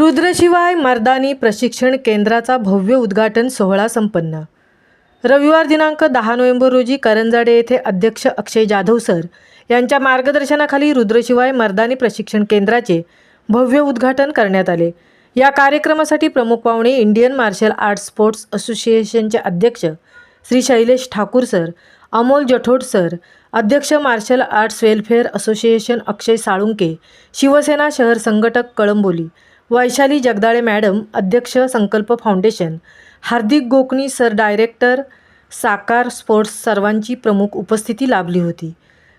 रुद्रशिवाय मर्दानी प्रशिक्षण केंद्राचा भव्य उद्घाटन सोहळा संपन्न। रविवार दिनांक 10 नोव्हेंबर रोजी करंजाडे येथे अध्यक्ष अक्षय जाधव सर यांच्या मार्गदर्शनाखाली रुद्रशिवाय मर्दानी प्रशिक्षण केंद्राचे भव्य उद्घाटन करण्यात आले। या कार्यक्रमासाठी प्रमुख पाहुणे इंडियन मार्शल आर्ट्स स्पोर्ट्स असोसिएशनचे अध्यक्ष श्री शैलेश ठाकूर सर, अमोल जठोड सर, अध्यक्ष मार्शल आर्ट्स वेलफेअर असोसिएशन अक्षय साळुंके, शिवसेना शहर संघटक कळंबोली वैशाली जगदाळे मॅडम, अध्यक्ष संकल्प फाउंडेशन, हार्दिक गोकणी सर, डायरेक्टर साकार स्पोर्ट्स सर्वांची प्रमुख उपस्थिती लाभली होती।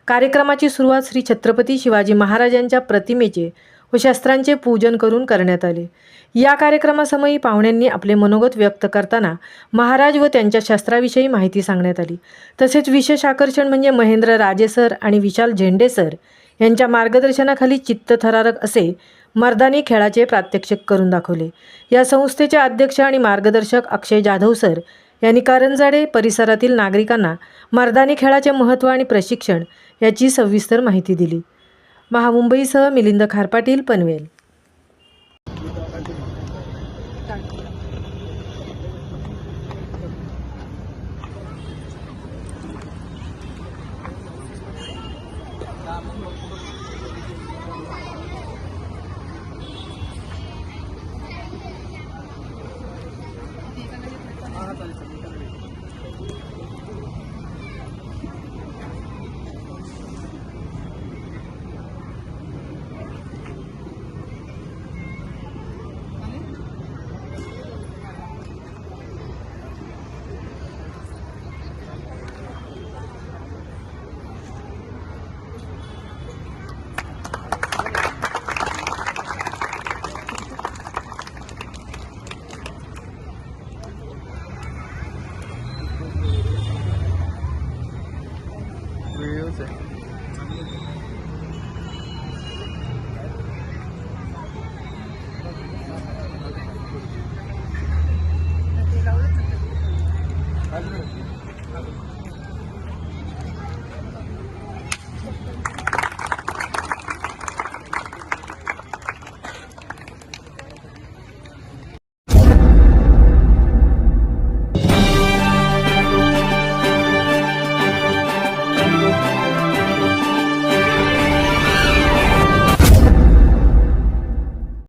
कार्यक्रमाची सुरुवात श्री छत्रपती शिवाजी महाराजांच्या प्रतिमेचे व शस्त्रांचे पूजन करून करण्यात आले। या कार्यक्रमासमयी पाहुण्यांनी आपले मनोगत व्यक्त करताना महाराज व त्यांच्या शस्त्राविषयी माहिती सांगण्यात आली। तसेच विशेष आकर्षण म्हणजे महेंद्र राजे सर आणि विशाल झेंडे सर यांच्या मार्गदर्शनाखाली चित्तथरारक असे मर्दानी खेळाचे प्रात्यक्षिक करून दाखवले। या संस्थेचे अध्यक्ष आणि मार्गदर्शक अक्षय जाधव सर यांनी करंजाडे परिसरातील नागरिकांना मर्दानी खेळाचे महत्त्व आणि प्रशिक्षण याची सविस्तर माहिती दिली। महामुंबईसह मिलिंद खारपाटील, पनवेल।